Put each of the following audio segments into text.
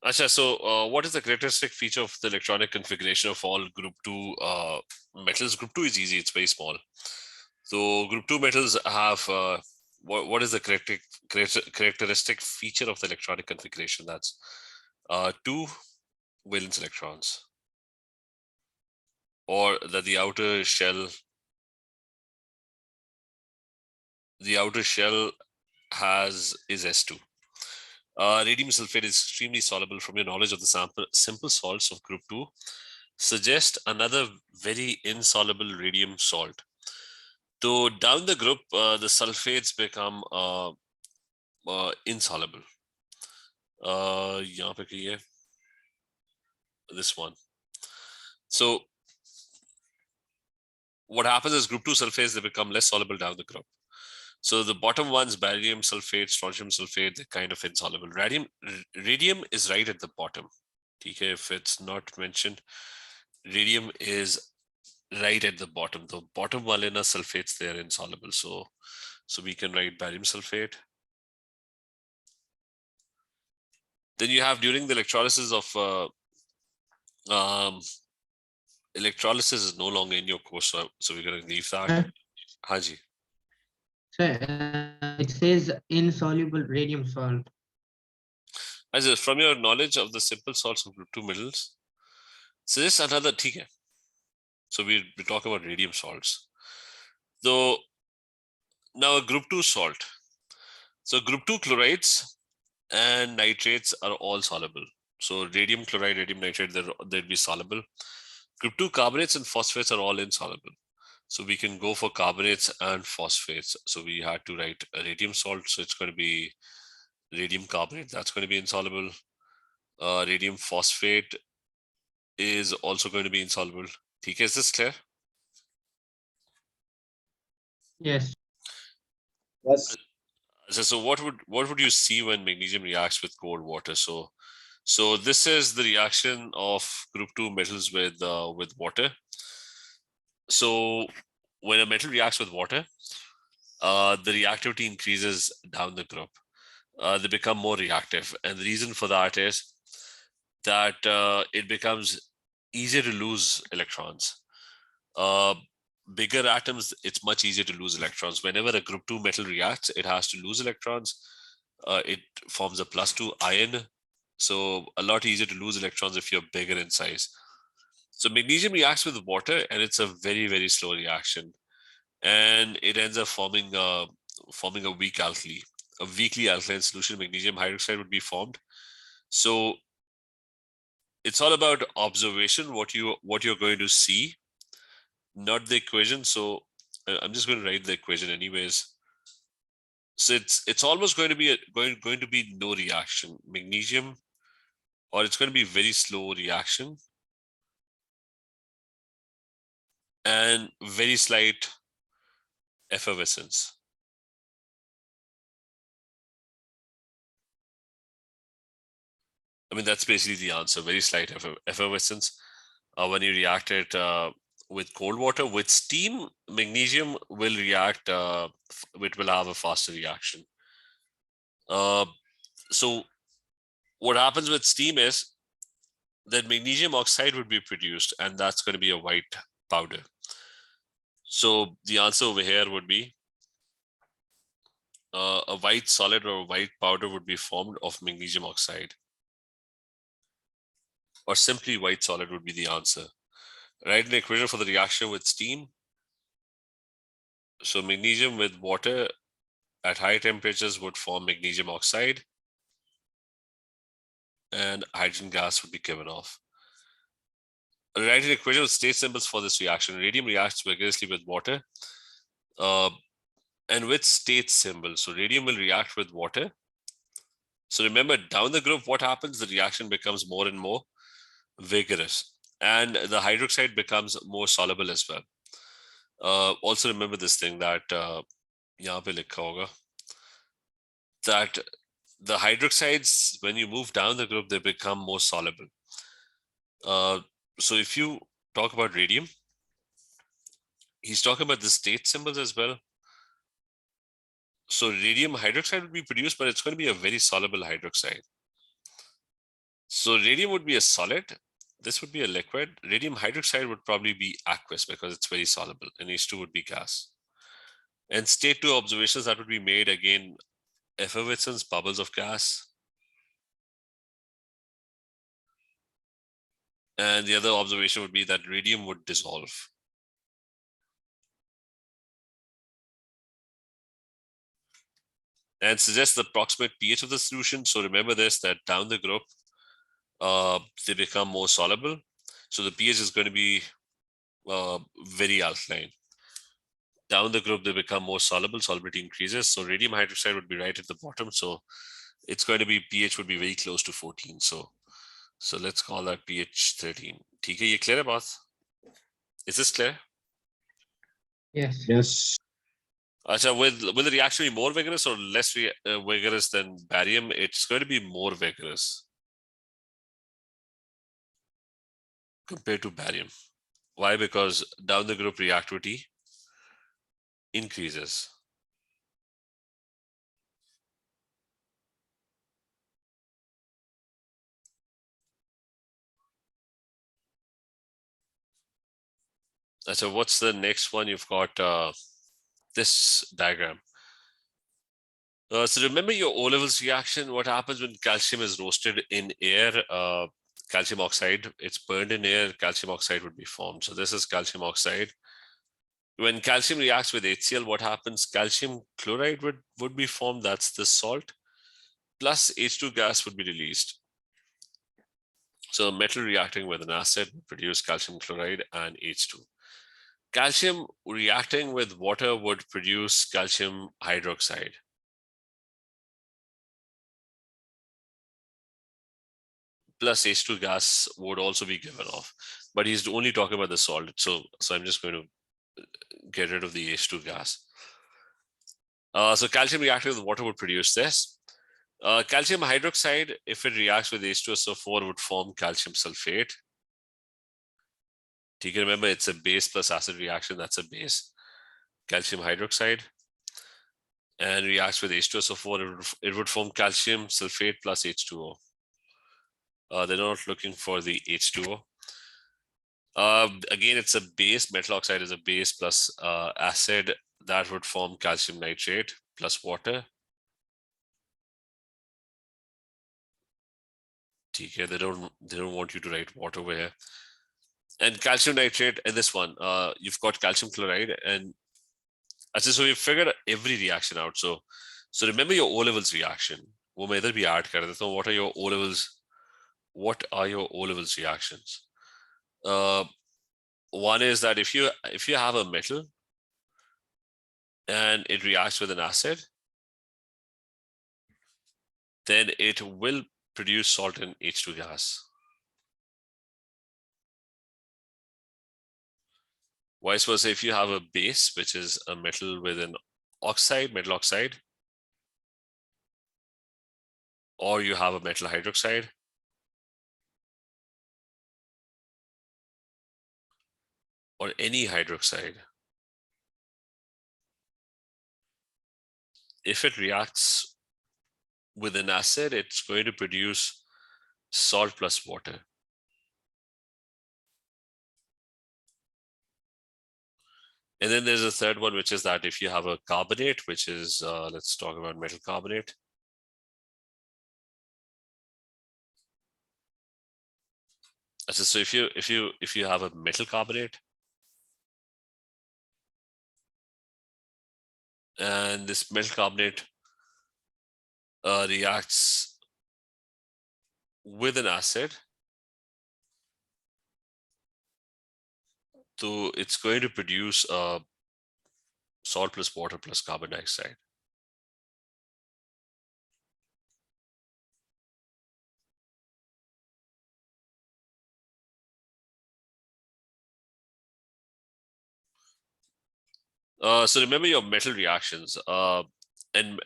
Asha, so what is the characteristic feature of the electronic configuration of all group 2 metals? Group 2 is easy, it's very small. So group 2 metals have what is the characteristic feature of the electronic configuration? That's 2 valence electrons, or that the outer shell is S2. Radium sulfate is extremely soluble. From your knowledge of the simple salts of group 2, suggest another very insoluble radium salt. So down the group, the sulfates become insoluble. यहाँ पे कही है, this one. So what happens is group 2 sulfates, they become less soluble down the group. So the bottom ones, barium sulfate, strontium sulfate, they're kind of insoluble. Radium is right at the bottom. Okay, if it's not mentioned, radium is right at the bottom. The bottom valena sulfates, they are insoluble. So we can write barium sulfate. Then you have during the electrolysis of electrolysis is no longer in your course, so we're going to leave that. Haji. So it says insoluble radium salt. As from your knowledge of the simple salts of group 2 metals, so this is another ठीक है. So we talk about radium salts. So now a group 2 salt. So group 2 chlorides and nitrates are all soluble. So radium chloride, radium nitrate, they'd be soluble. Group 2 carbonates and phosphates are all insoluble. So we can go for carbonates and phosphates. So we had to write a radium salt. So it's going to be radium carbonate. That's going to be insoluble. Radium phosphate is also going to be insoluble. Okay, is this clear? Yes. Yes. So what would you see when magnesium reacts with cold water? So this is the reaction of group 2 metals with water. So when a metal reacts with water, the reactivity increases down the group. They become more reactive, and the reason for that is that it becomes easier to lose electrons. Bigger atoms, it's much easier to lose electrons. Whenever a group 2 metal reacts, it has to lose electrons. It forms a +2 ion. So a lot easier to lose electrons if you're bigger in size. So magnesium reacts with water, and it's a very, very slow reaction. And it ends up forming a weak alkali. A weakly alkaline solution, magnesium hydroxide, would be formed. So it's all about observation, what you're going to see, not the equation. So I'm just going to write the equation anyways. So it's almost going to be going to be no reaction, magnesium, or it's going to be very slow reaction and very slight effervescence. I mean, that's basically the answer, very slight effervescence. When you react it with cold water. With steam, magnesium will react, it will have a faster reaction. So what happens with steam is that magnesium oxide would be produced, and that's going to be a white powder. So the answer over here would be a white solid or a white powder would be formed of magnesium oxide, or simply white solid would be the answer. Write an equation for the reaction with steam. So magnesium with water at high temperatures would form magnesium oxide, and hydrogen gas would be given off. Write an equation with state symbols for this reaction. Radium reacts vigorously with water and with state symbols. So radium will react with water. So remember, down the group, what happens? The reaction becomes more and more vigorous, and the hydroxide becomes more soluble as well. Also remember this thing that यहाँ पे लिखा होगा that the hydroxides, when you move down the group, they become more soluble. So if you talk about radium, he's talking about the state symbols as well. So radium hydroxide would be produced, but it's going to be a very soluble hydroxide. So radium would be a solid. This would be a liquid. Radium hydroxide would probably be aqueous because it's very soluble, and H2 would be gas. And state 2 observations that would be made again, effervescence, bubbles of gas. And the other observation would be that radium would dissolve. And suggest the approximate pH of the solution. So remember this, that down the group, they become more soluble. So the pH is going to be very alkaline. Down the group, they become more soluble, solubility increases. So radium hydroxide would be right at the bottom. So it's going to be, pH would be very close to 14. So let's call that pH 13. ठीक है, ये clear है बात? Is this clear? Yes. Yes. Acha, will the reaction be more vigorous or less vigorous than barium? It's going to be more vigorous compared to barium. Why? Because down the group reactivity increases. So what's the next one? You've got this diagram. So remember your O-levels reaction, what happens when calcium is roasted in air, calcium oxide, it's burned in air, calcium oxide would be formed. So this is calcium oxide. When calcium reacts with HCl, what happens? Calcium chloride would be formed, that's the salt, plus H2 gas would be released. So metal reacting with an acid would produce calcium chloride and H2. Calcium reacting with water would produce calcium hydroxide. Plus H2 gas would also be given off, but he's only talking about the solid. So I'm just going to get rid of the H2 gas. So calcium reacting with water would produce this. Calcium hydroxide, if it reacts with H2SO4, would form calcium sulfate. You can remember it's a base plus acid reaction, that's a base. Calcium hydroxide, and reacts with H2SO4, it would form calcium sulfate plus H2O. They're not looking for the H2O. Again, it's a base, metal oxide is a base plus acid, that would form calcium nitrate plus water. Okay, they don't want you to write water over here. And calcium nitrate, and this one, you've got calcium chloride, and so we've figured every reaction out. So remember your O-levels reaction. वो मैं इधर भी add कर देता हूँ. What are your O-levels? What are your O-levels reactions? One is that if you have a metal and it reacts with an acid, then it will produce salt and H2 gas. Vice versa, if you have a base, which is a metal with an oxide, metal oxide, or you have a metal hydroxide, or any hydroxide, if it reacts with an acid, it's going to produce salt plus water. And then there's a third one, which is that if you have a carbonate, which is, let's talk about metal carbonate. So if you have a metal carbonate, and this metal carbonate reacts with an acid, so it's going to produce salt plus water plus carbon dioxide. So remember your metal reactions, and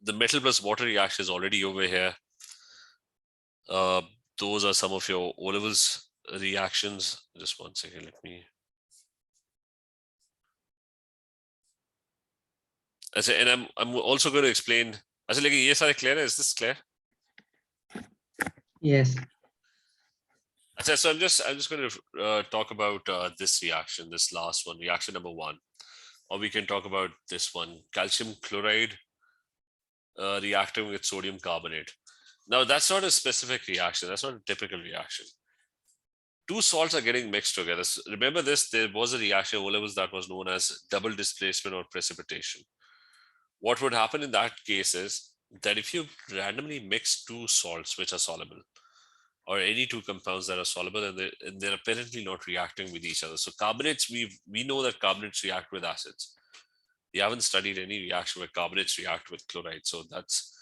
the metal plus water reaction is already over here. Those are some of your O-levels reactions. Just one second, let me. And I'm also going to explain. I said, like, yes, I clear. Is this clear? Yes. So I'm just going to talk about this reaction, this last one, reaction number 1, or we can talk about this one, calcium chloride reacting with sodium carbonate. Now that's not a specific reaction. That's not a typical reaction. Two salts are getting mixed together. So remember this, there was a reaction O levels that was known as double displacement or precipitation. What would happen in that case is that if you randomly mix two salts which are soluble, or any two compounds that are soluble, and they're apparently not reacting with each other. So carbonates, we know that carbonates react with acids. We haven't studied any reaction where carbonates react with chloride. So that's,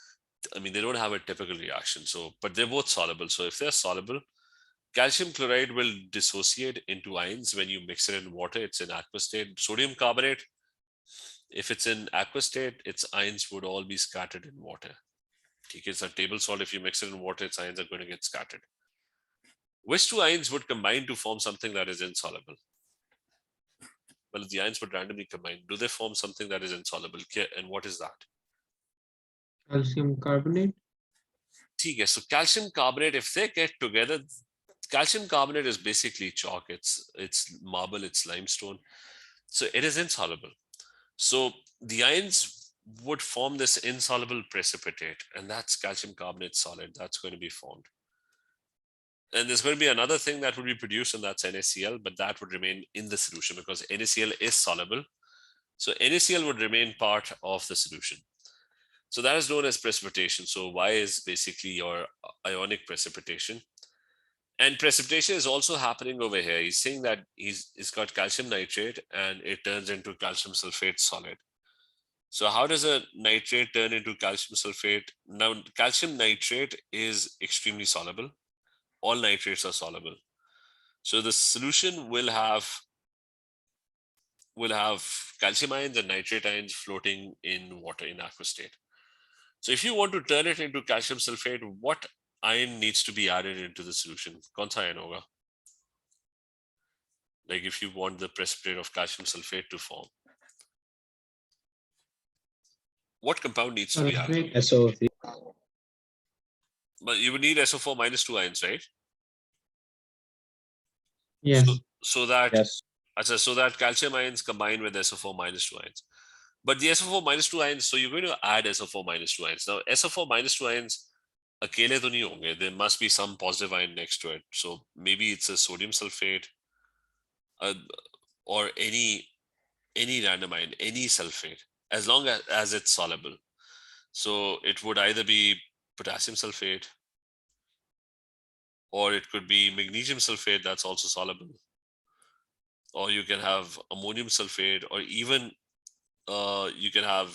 I mean, they don't have a typical reaction. So, but they're both soluble. So if they're soluble, calcium chloride will dissociate into ions when you mix it in water. It's in aqueous state. Sodium carbonate, if it's in aqueous state, its ions would all be scattered in water. It's a table salt. If you mix it in water, its ions are going to get scattered. Which two ions would combine to form something that is insoluble? Well, the ions would randomly combine. Do they form something that is insoluble? And what is that? Calcium carbonate. So calcium carbonate, if they get together, calcium carbonate is basically chalk. It's marble, it's limestone. So it is insoluble. So the ions would form this insoluble precipitate, and that's calcium carbonate solid. That's going to be formed. And there's going to be another thing that would be produced, and that's NaCl, but that would remain in the solution because NaCl is soluble. So NaCl would remain part of the solution. So that is known as precipitation. So Y is basically your ionic precipitation. And precipitation is also happening over here. He's saying that he's got calcium nitrate and it turns into calcium sulfate solid. So how does a nitrate turn into calcium sulfate? Now, calcium nitrate is extremely soluble. All nitrates are soluble. So the solution will have calcium ions and nitrate ions floating in water in aqueous state. So if you want to turn it into calcium sulfate, what ion needs to be added into the solution? Kaun sa ion hoga? Like if you want the precipitate of calcium sulfate to form, what compound needs to be added? Sulfate. SO3. But you would need SO4 minus 2 ions, right? Yes. So that Yes. so that calcium ions combine with SO4 minus 2 ions. But the SO4 minus 2 ions, so you're going to add SO4 minus 2 ions. Now, SO4 minus 2 ions, akele to nahi honge. There must be some positive ion next to it. So maybe it's a sodium sulfate or any random ion, any sulfate, as long as it's soluble. So it would either be potassium sulfate, or it could be magnesium sulfate that's also soluble, or you can have ammonium sulfate, or even you can have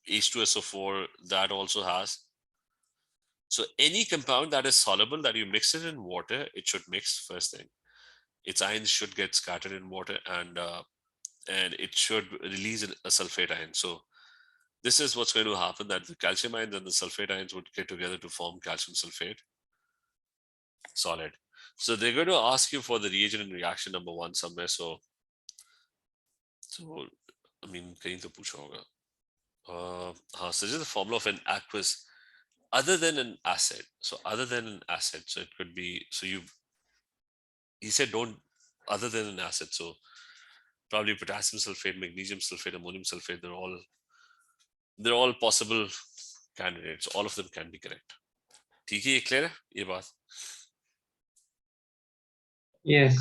H2SO4 that also has. So any compound that is soluble that you mix it in water, it should mix first thing. Its ions should get scattered in water and it should release a sulfate ion. So this is what's going to happen, that the calcium ions and the sulfate ions would get together to form calcium sulfate solid. So they're going to ask you for the reagent in reaction number 1 somewhere. So I mean, kahin to pucha hoga. Suggest the formula of an aqueous other than an acid. So other than an acid. So it could be, so he said don't other than an acid. So probably potassium sulfate, magnesium sulfate, ammonium sulfate, they're all possible candidates. All of them can be correct. ठीक है, ये clear है ये बात? Yes.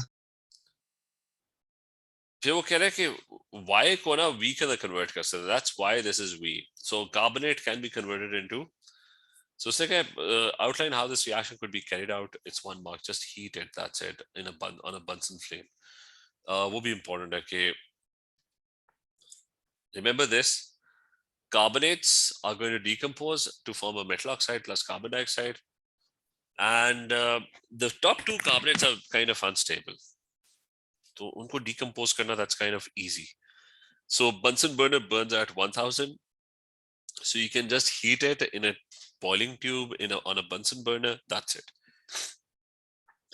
फिर वो कह रहा है कि Y को ना V के अंदर convert कर सकते हैं. That's why this is V. So carbonate can be converted into. So second, outline how this reaction could be carried out. It's 1 mark. Just heat it. That's it on a Bunsen flame. Will be important. Okay. Remember this. Carbonates are going to decompose to form a metal oxide plus carbon dioxide. And the top 2 carbonates are kind of unstable. So unko decompose karna, that's kind of easy. So Bunsen burner burns at 1000. So you can just heat it in a boiling tube on a Bunsen burner. That's it.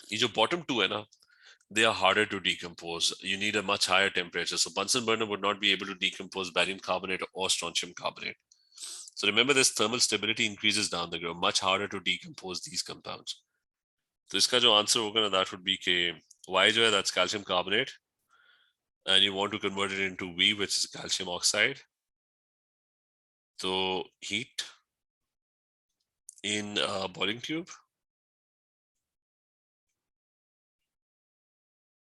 These bottom 2 hai na, they are harder to decompose. You need a much higher temperature. So Bunsen burner would not be able to decompose barium carbonate or strontium carbonate. So remember, this thermal stability increases down the graph, much harder to decompose these compounds. तो इसका जो answer होगा ना, that would be कि Y जो है, that's calcium carbonate, and you want to convert it into V, which is calcium oxide. So heat in a boiling tube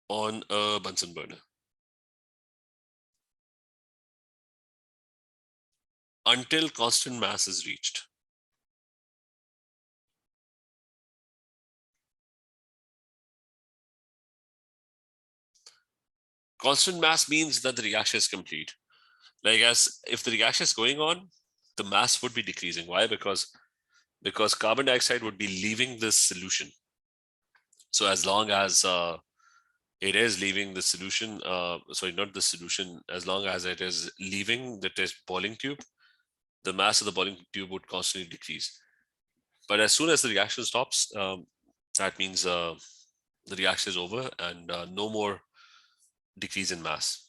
on a Bunsen burner until constant mass is reached. Constant mass means that the reaction is complete. Like, as if the reaction is going on, the mass would be decreasing. Why? Because carbon dioxide would be leaving this solution. So as long as it is leaving the solution, sorry, not the solution, as long as it is leaving the test boiling tube, the mass of the boiling tube would constantly decrease. But as soon as the reaction stops, that means the reaction is over and no more decrease in mass.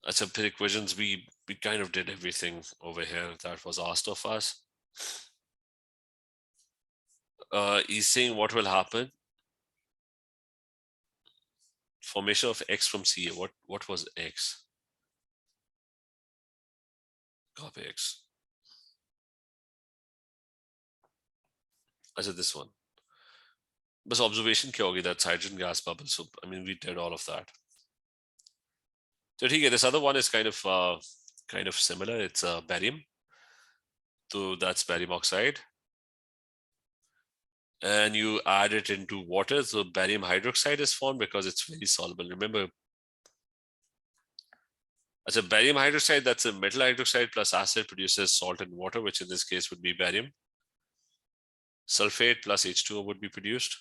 That's empiric equations. We kind of did everything over here that was asked of us. He's saying what will happen. Formation of X from Ca. What was X? Copy X. I said this one. But observation क्या होगी, that's hydrogen gas bubble. So I mean, we did all of that. So this other one is kind of similar. It's barium. So that's barium oxide. And you add it into water. So barium hydroxide is formed because it's very soluble. Remember, as a barium hydroxide, that's a metal hydroxide plus acid produces salt and water, which in this case would be barium. Sulfate plus H2O would be produced.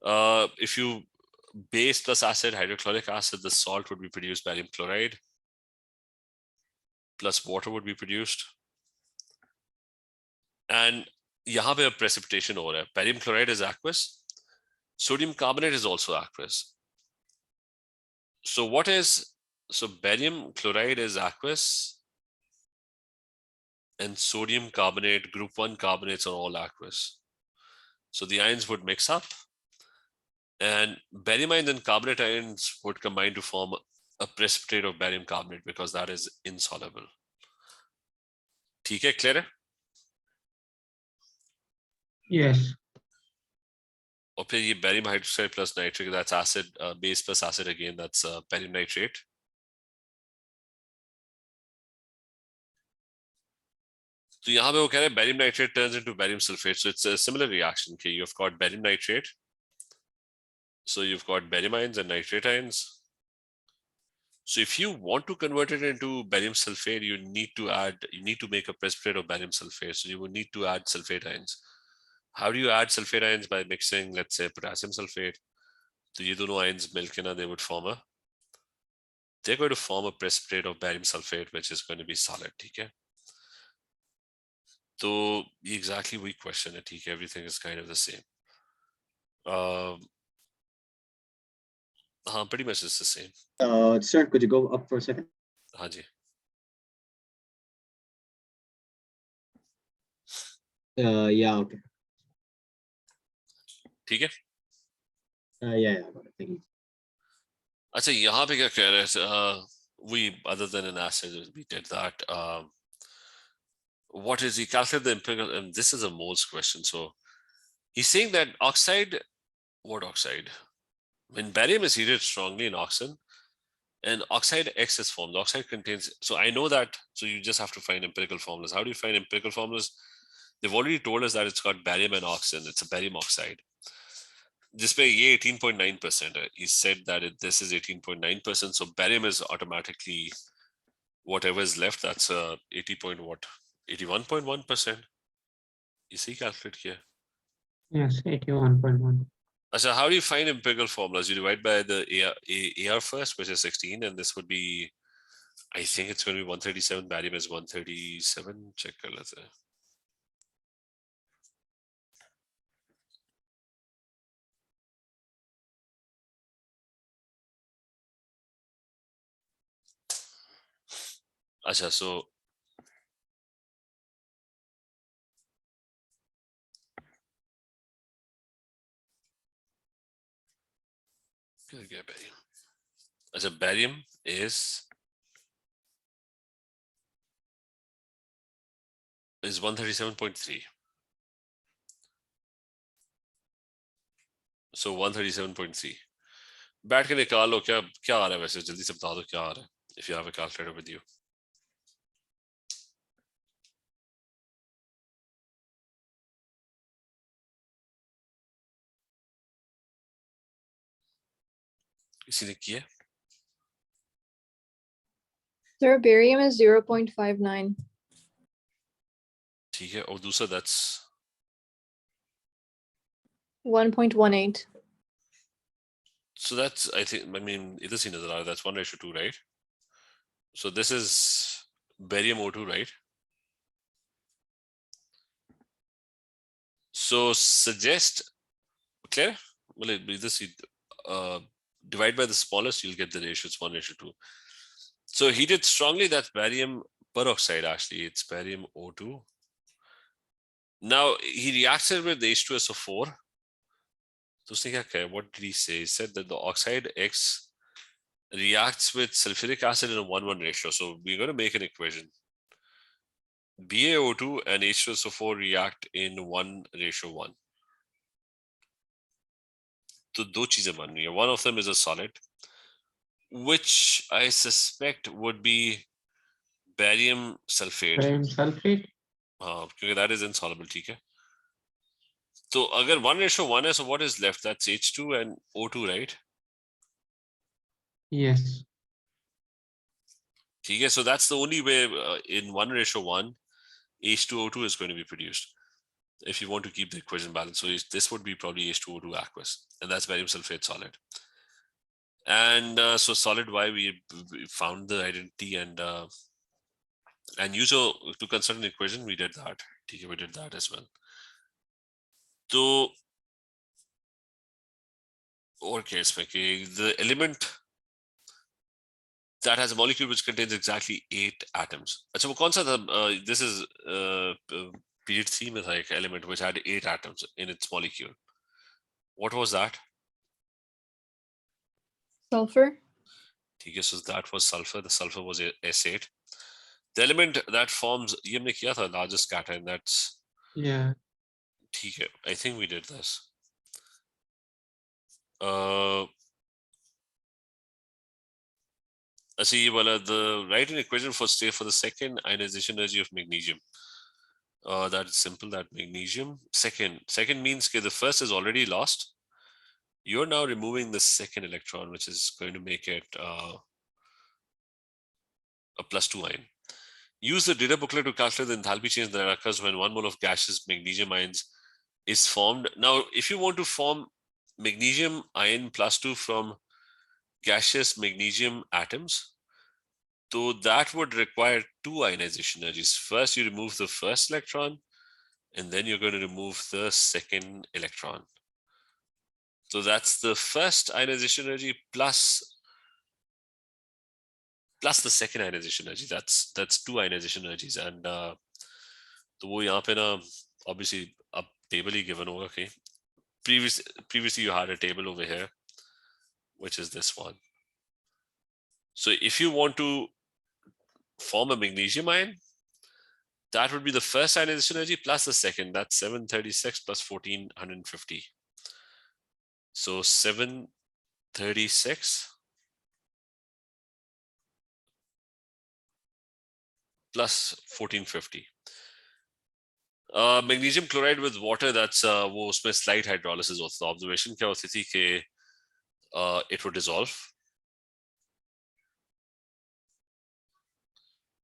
If you base plus acid, hydrochloric acid, the salt would be produced barium chloride plus water would be produced. And यहाँ पे precipitation हो रहा है. Barium chloride is aqueous. Sodium carbonate is also aqueous. So barium chloride is aqueous and sodium carbonate, group 1 carbonates are all aqueous. So the ions would mix up and barium ions and carbonate ions would combine to form a precipitate of barium carbonate because that is insoluble. ठीक है, clear है? Yes. और फिर ये barium hydroxide plus nitric, that's acid, base plus acid again, that's barium nitrate. So यहाँ पे वो कह रहे हैं barium nitrate turns into barium sulfate. So it's a similar reaction. Okay, you've got barium nitrate. So you've got barium ions and nitrate ions. So if you want to convert it into barium sulfate, you need to make a precipitate of barium sulfate. So you would need to add sulfate ions. How do you add sulfate ions? By mixing, let's say, potassium sulfate. So ये दोनों ions मिलके they would form they're going to form a precipitate of barium sulfate, which is going to be solid. ठीक है? So exactly we question it. ठीक है? Everything is kind of the same. Pretty much it's the same. Sir, could you go up for a second? हाँ जी. Yeah, okay. ठीक है? Yeah, I got it. Thank you. अच्छा, यहाँ पे क्या कह रहे हैं? We, other than an acid, we did that. What is he calculate the empirical? And this is a moles question. So he's saying that oxide, what oxide? When barium is heated strongly in oxygen, and oxide X is formed. The oxide contains, so I know that, so you just have to find empirical formulas. How do you find empirical formulas? They've already told us that it's got barium and oxygen. It's a barium oxide. This way, 18.9%. He said that this is 18.9%. So barium is automatically whatever is left. That's 81.1%. You see, calculate here. Yes, 81.1. So how do you find empirical formulas? You divide by the AR first, which is 16, and this would be, I think it's going to be 137. Barium is 137. Check kar lete hain. Acha, so barium. As a barium is 137.3. So 137.3. बैठ के निकालो क्या क्या आ रहा है वैसे जल्दी से बता दो क्या आ रहा है if you have a calculator with you. किसी ने किया? Sir, barium is 0.59. ठीक है और दूसरा that's 1.18. so that's I mean इधर से नजर आ रहा है that's 1:2, right? So this is barium O2, right? So suggest clear? Well, this divide by the smallest, you'll get the ratio. It's 1:2. So heated strongly, that's barium peroxide. Actually, it's barium O2. Now he reacted with H2SO4. So what did he say? He said that the oxide X reacts with sulfuric acid in a 1:1 ratio. So we're going to make an equation. BaO2 and H2SO4 react in 1:1. तो दो चीजें बन रही है. One of them is a solid, which I suspect would be barium sulfate. Barium sulfate. हाँ, क्योंकि that is insoluble, ठीक है. तो अगर 1:1 है, so what is left? That's H2 and O2, right? Yes. ठीक है, so that's the only way in 1:1 H2O2 is going to be produced. If you want to keep the equation balanced, so this would be probably H2O2 aqueous, and that's barium sulfate solid. And so solid Y, we found the identity and use to construct an equation, we did that. Okay, we did that as well. So, or case में the element that has a molecule which contains exactly 8 atoms. अच्छा वो कौन सा था? This is period 3 में था एक element which had 8 atoms in its molecule. What was that? Sulfur. ठीक है, so that was sulfur. The sulfur was S8. The element that forms ये हमने किया था largest cation. That's Yeah. ठीक है. I think we did this. See, well, the write an equation for say for the second ionization energy of magnesium. That is simple. That magnesium second means that the first is already lost. You're now removing the second electron, which is going to make it a +2 ion. Use the data booklet to calculate the enthalpy change that occurs when 1 mole of gaseous magnesium ions is formed. Now, if you want to form magnesium ion +2 from gaseous magnesium atoms, so that would require 2 ionization energies. First, you remove the first electron, and then you're going to remove the second electron. So that's the first ionization energy plus the second ionization energy. That's 2 ionization energies. And तो वो यहाँ पे ना obviously a table he given होगा. Okay. Previously you had a table over here, which is this one. So if you want to form a magnesium ion, that would be the first ionization energy plus the second. That's 736 plus 1450. So 736 plus 1450. Magnesium chloride with water, that's वो उसमें slight hydrolysis होता था. Observation क्या होती थी कि it would dissolve.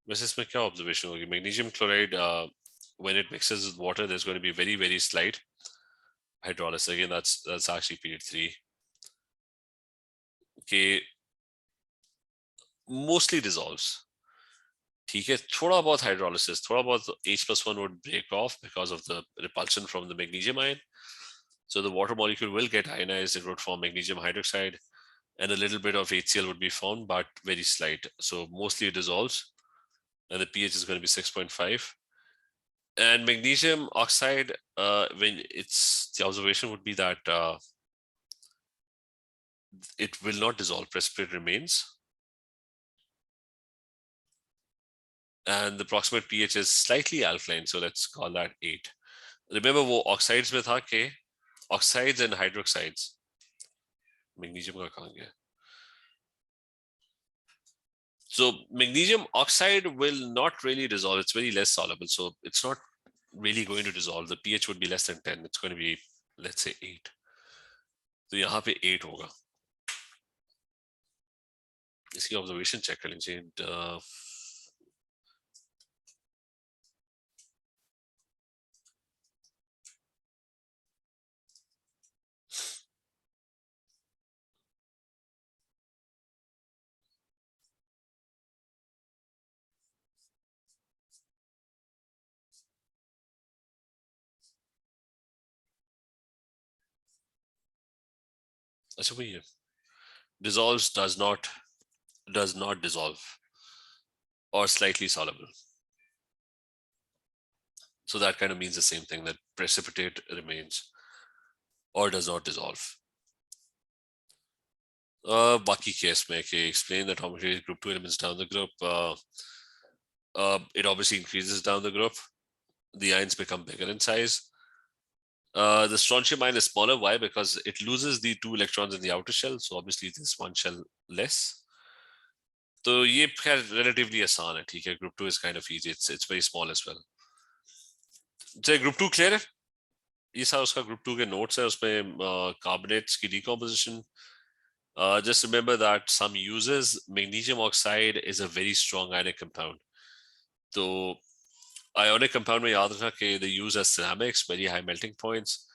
वैसे इसमें क्या observation होगी? Magnesium chloride when it mixes with water, there's going to be very, very slight hydrolysis. Again, that's actually period 3. Okay, mostly dissolves. ठीक है, थोड़ा बहुत hydrolysis, थोड़ा बहुत H+1 would break off because of the repulsion from the magnesium ion. So the water molecule will get ionized. It would form magnesium hydroxide, and a little bit of HCl would be formed, but very slight. So mostly it dissolves, and the pH is going to be 6.5. And magnesium oxide, when it's the observation would be that it will not dissolve, precipitate remains. And the proximate pH is slightly alkaline, so let's call that 8. Remember वो oxides में था कि oxides and hydroxides. Magnesium का कहाँ गया? So magnesium oxide will not really dissolve. It's very less soluble, so it's not really going to dissolve. The pH would be less than 10. It's going to be, let's say, 8. तो यहाँ पे 8 होगा. इसकी observation check कर लीजिए. अच्छा वही है. Dissolves does not dissolve or slightly soluble. So that kind of means the same thing, that precipitate remains or does not dissolve. Baki case में कि explain the atomic group 2 elements down the group. It obviously increases down the group. The ions become bigger in size. The strontium ion is smaller. Why? Because it loses the 2 electrons in the outer shell. So obviously this 1 shell less. So ये relatively आसान है, ठीक है. Group 2 is kind of easy. It's very small as well. So group 2 clear है? ये सारा उसका group 2 के notes है. उसमें carbonates की decomposition. Just remember that some uses magnesium oxide is a very strong ionic compound. So ionic compound में याद रखना कि they use as ceramics, very high melting points,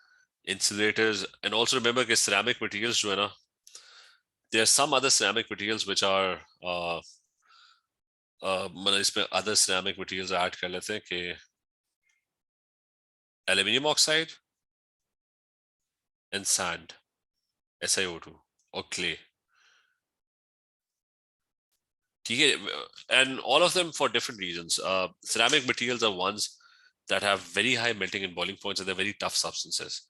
insulators, and also remember कि ceramic materials जो है ना, there are some other ceramic materials which are मतलब इसमें other ceramic materials add कर लेते हैं कि aluminium oxide and sand, SiO2 or clay. And all of them for different reasons. Ceramic materials are ones that have very high melting and boiling points, and they're very tough substances.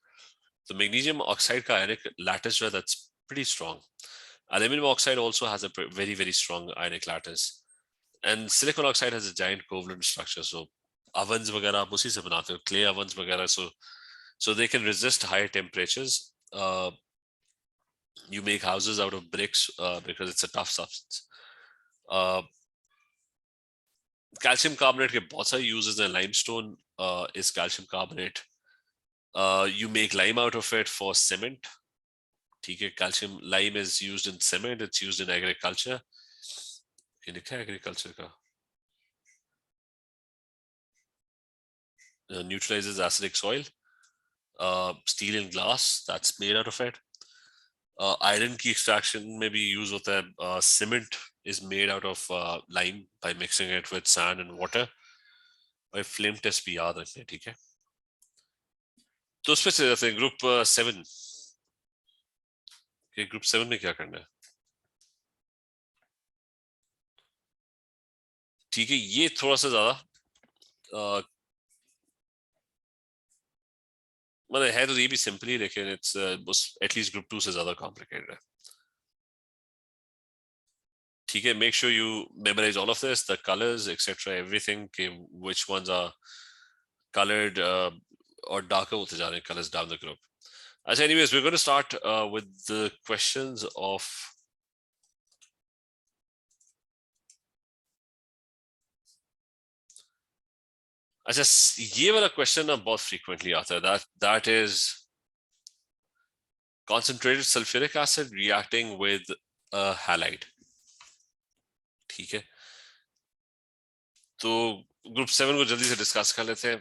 The magnesium oxide ka ionic lattice, that's pretty strong. Aluminum oxide also has a very, very strong ionic lattice. And silicon oxide has a giant covalent structure. So ovens वगैरह आप उसी से बनाते हो, clay ovens वगैरह, so they can resist higher temperatures. You make houses out of bricks because it's a tough substance. Calcium carbonate के बहुत सारे uses हैं. Limestone is calcium carbonate. You make lime out of it for cement. ठीक है, calcium lime is used in cement. It's used in agriculture. ये लिखा है agriculture का. Neutralizes acidic soil. Steel and glass, that's made out of it. Iron की extraction में भी use होता है. Cement is made out of lime by mixing it with sand and water. और flame test भी याद रखते हैं, ठीक है. तो उस पे से जाते हैं ग्रुप 7. ग्रुप 7 में क्या करना है? ठीक है, ये थोड़ा सा ज्यादा मतलब है तो ये भी सिंपल ही, लेकिन इट्स एटलीस्ट ग्रुप 2 से ज्यादा कॉम्प्लिकेटेड है. ठीक है, make sure you memorise all of this, the colours etcetera, everything, कि which ones are colored or darker होते जा रहे हैं colors down the group. As anyways, we're going to start with the questions of अच्छा, ये वाला question ना बहुत frequently आता है. That is concentrated sulfuric acid reacting with a halide. ठीक है, तो ग्रुप 7 को जल्दी से डिस्कस कर लेते हैं.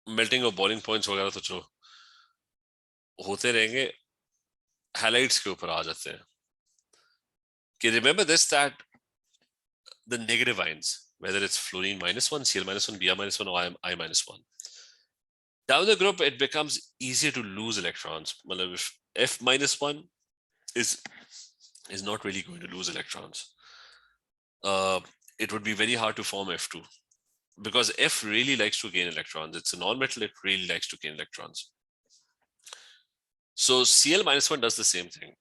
मेल्टिंग और बॉइलिंग पॉइंट्स वगैरह तो जो होते रहेंगे, हाइलाइट्स के ऊपर आ जाते हैं कि remember this that the negative ions, whether it's fluorine -1, Cl -1, Br -1, or I -1, down the group it becomes easier to lose electrons. If F -1 is not really going to lose electrons, it would be very hard to form F2, because F really likes to gain electrons. It's a non-metal, it really likes to gain electrons. So Cl minus 1 does the same thing.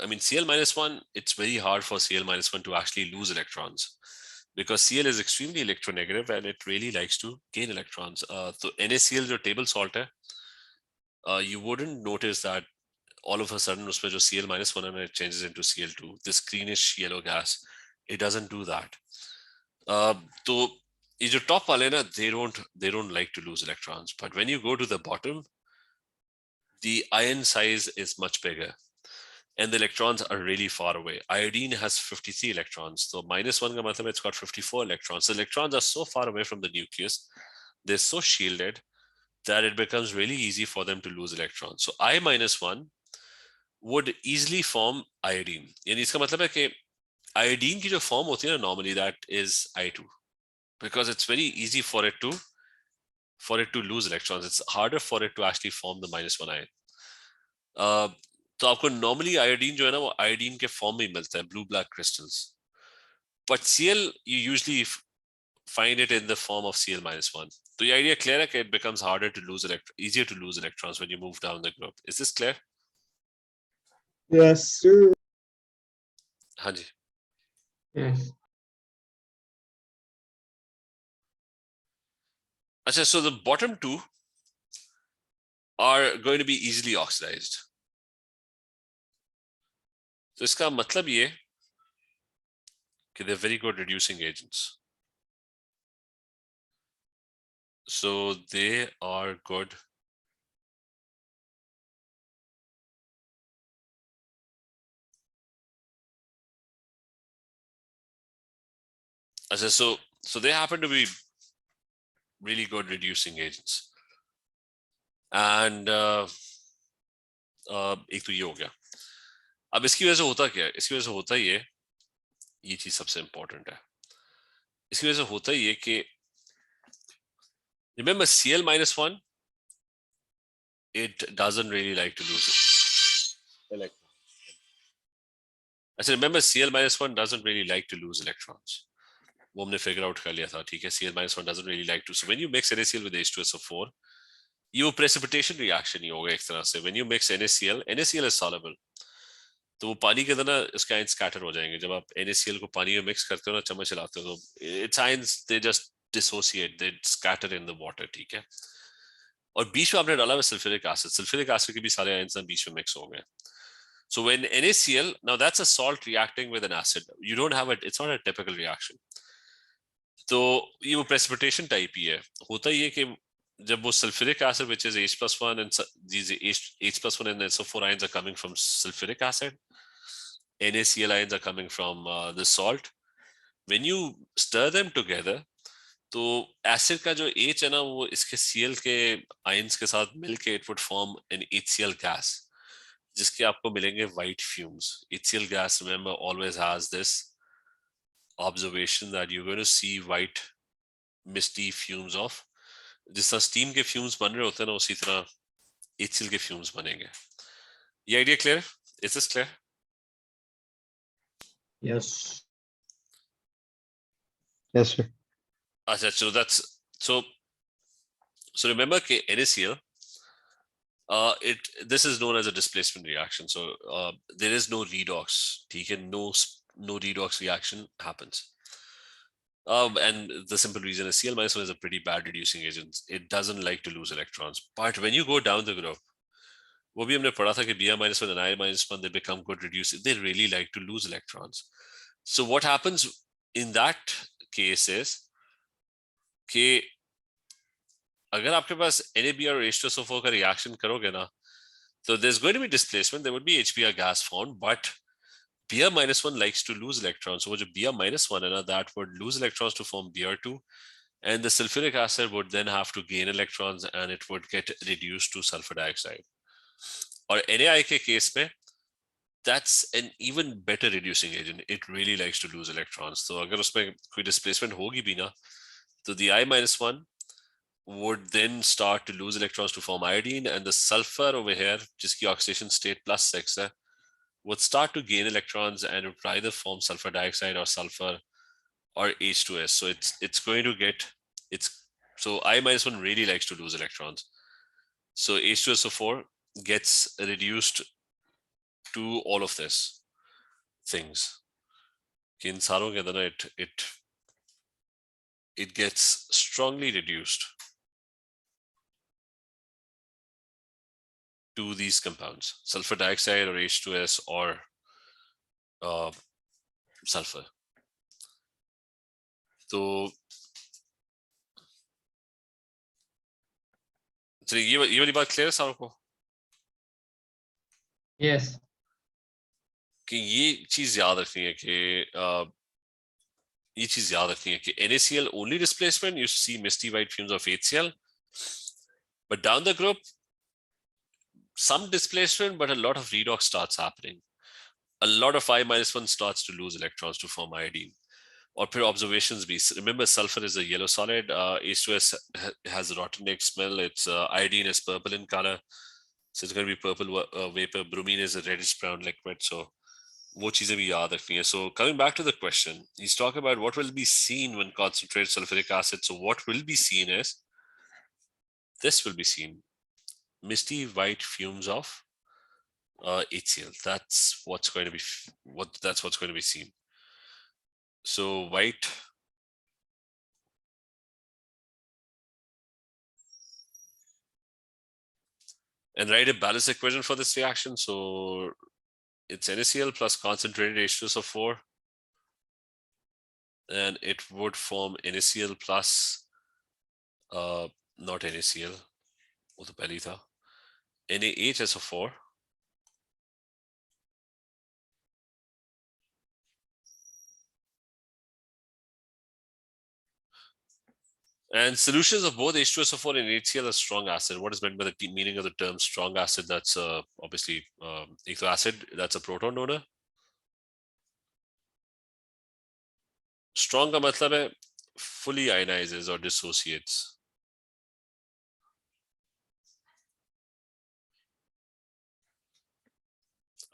I mean, Cl minus 1, it's very hard for Cl minus 1 to actually lose electrons because Cl is extremely electronegative and it really likes to gain electrons. So NaCl जो table salt है, you wouldn't notice that all of a sudden उसमें जो Cl minus 1 and it changes into Cl2, this greenish yellow gas, it doesn't do that. तो ये जो top वाले ना, they don't like to lose electrons. But when you go to the bottom, the ion size is much bigger and the electrons are really far away. Iodine has 53 electrons. So minus 1 ka matlab it's got 54 electrons. The electrons are so far away from the nucleus, they're so shielded that it becomes really easy for them to lose electrons. So I minus 1 would easily form iodine. यानी इसका मतलब है कि iodine की जो form होती है ना, normally that is I2 because it's very easy for it to lose electrons. It's harder for it to actually form the minus 1 ion. तो आपको नॉर्मली आयोडीन जो है ना वो आयोडीन के फॉर्म में मिलता है blue black crystals but Cl you usually find it in the form of Cl minus 1. तो ये आइडिया क्लियर है कि it becomes harder to lose easier to lose electrons when you move down the group. Is this clear? Yes, sir. हाँ जी. Yes. अच्छा, so the bottom two are going to be easily oxidized. तो इसका मतलब ये कि they're very good reducing agents. So they are good so they happen to be really good reducing agents. And एक तो ये हो गया. अब इसकी वजह से होता क्या है? इसकी वजह से होता ये चीज सबसे इंपॉर्टेंट है. इसकी वजह से होता ये कि remember Cl minus 1, it doesn't really like to lose electrons. अच्छा, remember Cl minus 1 doesn't really like to lose electrons. वो हमने figure out कर लिया था, ठीक है? Cl minus 1 doesn't really like to. So when you mix NaCl with H2SO4, ये वो precipitation reaction ही होगा एक तरह से. When you mix NaCl is soluble. तो वो पानी के अंदर ना इसके आयन स्कैटर हो जाएंगे. जब आप NaCl को पानी में मिक्स करते हो ना, चम्मच चलाते हो, तो its ions they just dissociate, they scatter in the water, ठीक है? और बीच में आपने डाला हुआ सल्फ्यूरिक एसिड के भी सारे आयन्स बीच में मिक्स हो गए. So when NaCl, now that's a salt reacting with an acid. You don't have it's not a typical reaction. तो ये वो precipitation type ही है. होता ही है कि जब वो sulfuric acid, which is H+1, and these H+1 and SO4 ions are coming from sulfuric acid, NaCl ions are coming from the salt. When you stir them together, तो एसिड का जो H है ना, वो इसके Cl के ions के साथ मिलके it would form an HCl gas, जिसके आपको मिलेंगे white fumes. HCl gas, remember, always has this observation that you're going to see white misty fumes of, जिस तरह steam के fumes बन रहे होते हैं ना, उसी तरह HCl के fumes बनेंगे. ये idea clear? Is this clear? Yes. Yes, sir. अच्छा, so that's so remember कि NaCl, this is known as a displacement reaction. So there is no redox. ठीक है? No redox reaction happens. And the simple reason is Cl minus 1 is a pretty bad reducing agent. It doesn't like to lose electrons. But when you go down the group, वो भी हमने पढ़ा था कि Br minus 1 and I minus 1, they become good reducing. They really like to lose electrons. So what happens in that case is कि अगर आपके पास NaBr और H2SO4 का reaction करोगे ना, so there's going to be displacement. There would be HBr gas formed, but Br minus 1 likes to lose electrons. So जो Br minus 1 है ना, that would lose electrons to form Br2, and the sulfuric acid would then have to gain electrons and it would get reduced to sulfur dioxide. और NaI के case में, that's an even better reducing agent. It really likes to lose electrons. So अगर उसमें कोई displacement होगी भी ना, तो the I minus 1 would then start to lose electrons to form iodine, and the sulfur over here, जिसकी oxidation state +6 है, would start to gain electrons and would either form sulfur dioxide or sulfur or H2S. So it's going to get so I minus 1 really likes to lose electrons. So H2SO4 gets reduced to all of this things. In सारों के अंदर ना it gets strongly reduced to these compounds, sulfur dioxide or H2S or sulfur. तो ये वाली बात clear है सारों को Yes. कि ये चीज याद रखनी है कि NaCl only displacement, you see misty white fumes of HCl, but down the group some displacement, but a lot of redox starts happening. A lot of I-1 starts to lose electrons to form iodine. Or per observations be, remember sulfur is a yellow solid, H2S has a rotten egg smell, its iodine is purple in color, so it's going to be purple vapor, bromine is a reddish brown liquid, so वो चीजें भी याद रखनी है. So coming back to the question, he's talking about what will be seen when concentrated sulfuric acid. So what will be seen is, this will be seen, misty white fumes of HCl. That's what's going to be seen. So white and write a balanced equation for this reaction. So it's NaCl plus concentrated H2SO4, and it would form NaCl plus not NaCl, वो तो पहले था, NaHSO4 and solutions of both H2SO4 and HCl are strong acid. What is meant by the meaning of the term strong acid? That's obviously एक तो acid, that's a proton donor. Strong का मतलब है fully ionizes or dissociates.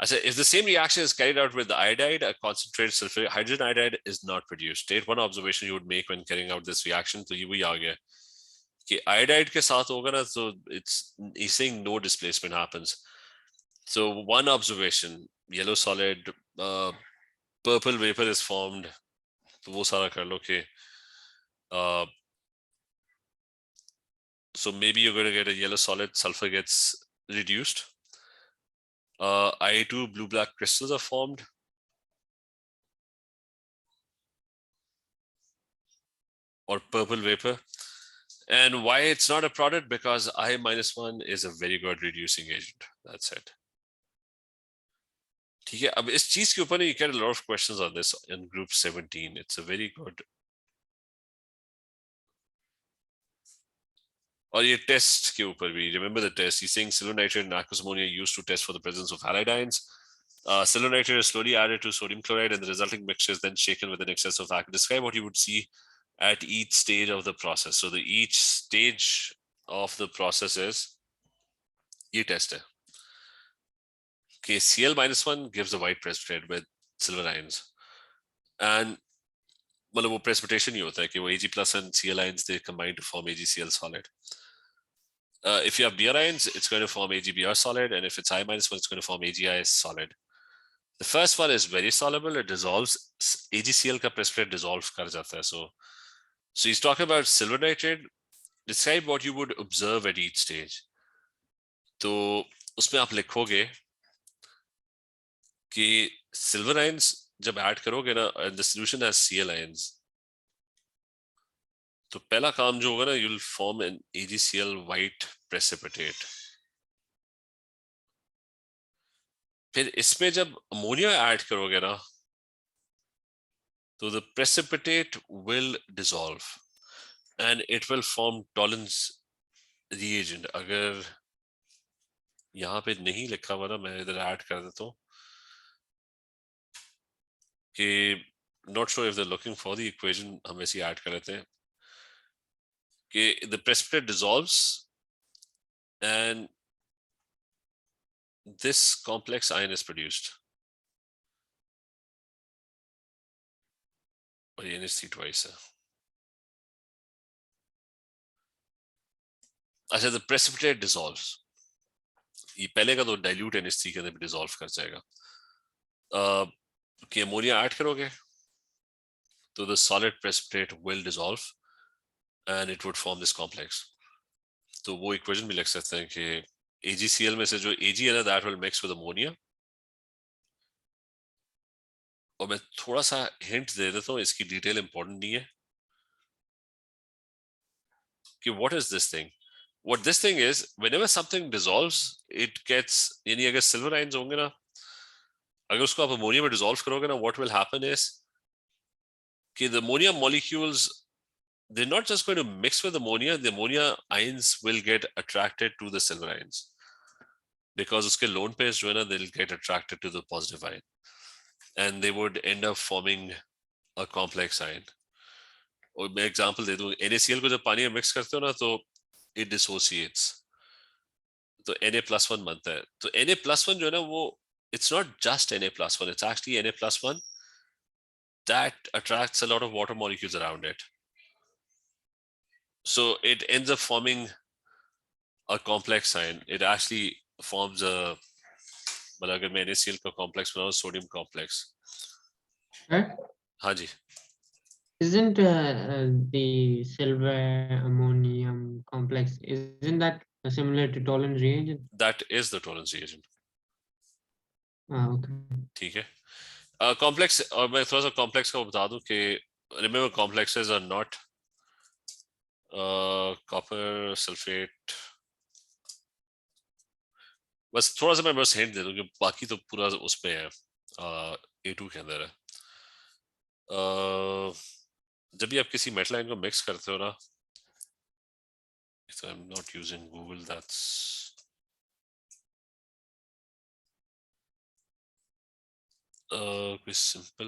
I said, if the same reaction is carried out with the iodide, a concentrated sulfuric hydrogen iodide is not produced. State one observation you would make when carrying out this reaction. तो ये वही आ गया कि iodide के साथ होगा ना, so he's saying no displacement happens. So one observation, yellow solid, purple vapor is formed. तो वो सारा कर लो कि so maybe you're going to get a yellow solid, sulfur gets reduced. I2 blue-black crystals are formed. Or purple vapor. And why it's not a product? Because I-1 is a very good reducing agent. That's it. ठीक है, अब इस चीज के ऊपर you get a lot of questions on this in group 17. It's a very good. और ये test के ऊपर भी, remember the test. He's saying silver nitrate and aqueous ammonia used to test for the presence of halides. Silver nitrate is slowly added to sodium chloride and the resulting mixture is then shaken with an excess of aqua. Describe what you would see at each stage of the process. So each stage of the process is ये test है. Okay, Cl-1 gives a white precipitate with silver ions. And मतलब वो precipitation ही होता है कि वो Ag plus and Cl ions they combine to form AgCl solid. If you have Br ions, it's going to form AgBr solid, and if it's I-1, it's going to form AgI solid. The first one is very soluble, it dissolves. AgCl का precipitate dissolve कर जाता है. So he's talking about silver nitrate. Describe what you would observe at each stage. तो उसमें आप लिखोगे कि silver ions जब ऐड करोगे ना, and the solution has Cl ions, तो पहला काम जो होगा ना, you'll form an AgCl white precipitate. फिर इसमें जब अमोनिया ऐड करोगे ना, तो the precipitate will dissolve and it will form Tollens reagent. अगर यहाँ पे नहीं लिखा हुआ ना, मैं इधर ऐड कर देता हूँ कि not sure if they're looking for the equation, हम वैसे ही ऐड कर लेते हैं कि the precipitate dissolves and this complex ion is produced. और ये NH3 twice है. अच्छा, the precipitate dissolves. ये पहले का तो डाइल्यूट NH3 के अंदर भी डिसॉल्व कर जाएगा। कि अमोनिया ऐड करोगे तो the solid precipitate will dissolve and it would form this complex. तो वो इक्वेशन भी लिख सकते हैं कि AgCl में से जो Ag है ना that will mix with ammonia। और मैं थोड़ा सा हिंट दे देता हूँ, इसकी डिटेल इंपॉर्टेंट नहीं है कि what is this thing? What this thing is, whenever something dissolves, it gets, यानी अगर सिल्वर आयंस होंगे ना, अगर उसको आप अमोनिया में डिसॉल्व करोगे ना, what will happen is कि the ammonia molecules, they're not just going to mix with ammonia, the ammonia ions will get attracted to the silver ions because उसके lone pairs जो है ना, they'll get attracted to the positive ion and they would end up forming a complex ion. और मैं example दे दूं, NaCl को जब पानी में मिक्स करते हो ना तो it dissociates, तो Na+1 बनता है। तो Na+1 जो है ना वो it's not just Na+1, it's actually Na+1 that attracts a lot of water molecules around it. So it ends up forming a complex ion. It actually forms a, मतलब अगर मैं NaCl का complex बनाऊं, sodium complex। Right? हाँ जी। Isn't the silver ammonium complex, isn't that similar to Tollens reagent? That is the Tollens reagent। Okay. ठीक है। Complex, और मैं थोड़ा सा कॉम्प्लेक्स का बता दूं कि remember complexes are not copper sulphate. बस थोड़ा सा मैं बस हिंट दे दूं कि बाकी तो पूरा उसमें है, A2 के अंदर है। जब भी आप किसी मेटल आयन को मिक्स करते हो ना, if I'm not using Google, that's कोई सिंपल,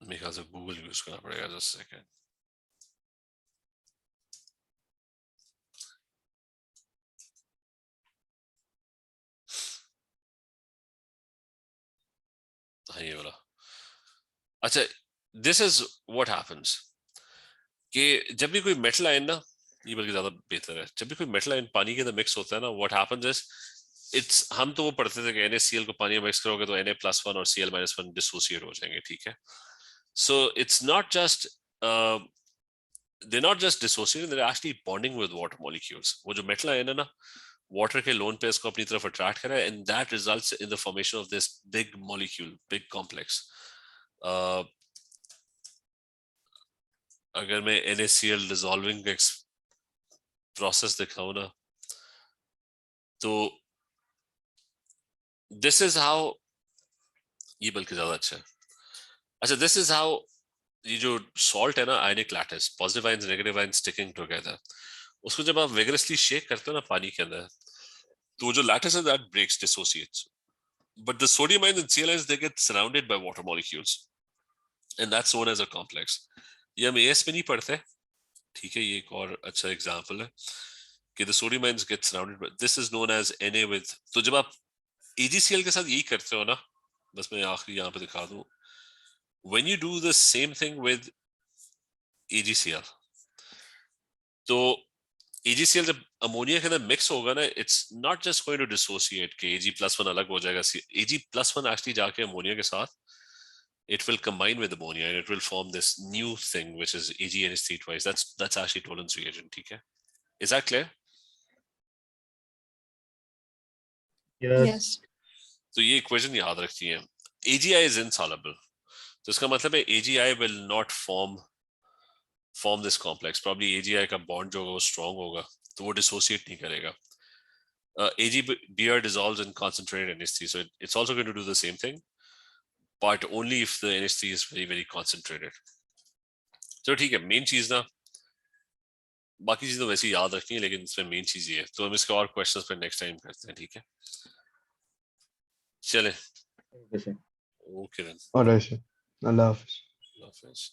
मेरे ख्याल से गूगल यूज करना पड़ेगा। Just second. हाँ ये वाला। अच्छा, दिस इज व्हाट हैपेंस कि जब भी कोई मेटल आयन ना, ये बल्कि ज्यादा बेहतर है, जब भी कोई मेटल आयन पानी के अंदर मिक्स होता है ना, व्हाट हैपेंस इज इट्स, हम तो वो पढ़ते थे कि NaCl को पानी में मिक्स करोगे तो Na+1 और Cl-1 डिसोसिएट हो जाएंगे, ठीक है। So it's not just they're not just dissociating, they're actually bonding with water molecules। वो जो मेटल आयन है ना, वाटर के लोन पेयर्स को अपनी तरफ अट्रैक्ट करा है, and that results in the formation of this big molecule, big complex। अगर मैं NaCl dissolving का प्रोसेस दिखाऊं ना, तो दिस इज हाउ, ये बल्कि ज्यादा अच्छा है। अच्छा, दिस इज हाउ ये जो सॉल्ट है ना, ionic lattice, positive ions negative ions sticking together, उसको जब आप विगरसली शेक करते हो ना पानी के अंदर, तो जो लैटिस है that breaks, dissociates, but the sodium ions and Cl ions, they get surrounded by water molecules and that's known as a complex। ये हम AS में नहीं पढ़ते, ठीक है। ये एक और अच्छा एग्जांपल है कि the sodium ions get surrounded by, this is known as Na with, तो जब आप AgCl के साथ यही करते हो ना, बस मैं आखिरी यहाँ पे दिखा दूं, when you do the same thing with AgCl, तो AgCl जब अमोनिया के अंदर मिक्स होगा ना, it's not just going to dissociate कि Ag+1 अलग हो जाएगा, Ag+1 एक्चुअली जाके अमोनिया के साथ it will combine with ammonia and it will form this new thing which is AgNH3 twice। That's actually Tollens reagent, ठीक है। Is that clear? Yes. तो ये इक्वेशन याद रखती है। AgI is insoluble, तो इसका मतलब है AgI will not form this complex। probably AgI का bond जो होगा वो strong होगा, तो वो dissociate नहीं करेगा। AgBr dissolves in concentrated NH3, so it's also going to do the same thing, but only if the NH3 is very very concentrated। तो ठीक है, मेन चीज ना, बाकी चीजें तो वैसे ही याद रखनी है, लेकिन इसमें मेन चीज ये है। तो हम इसके और क्वेश्चंस पर नेक्स्ट टाइम करते हैं, ठीक है। चले, Okay, sir. Okay then, All right, sir. Allah Hafiz. अल्लाह हाफिज।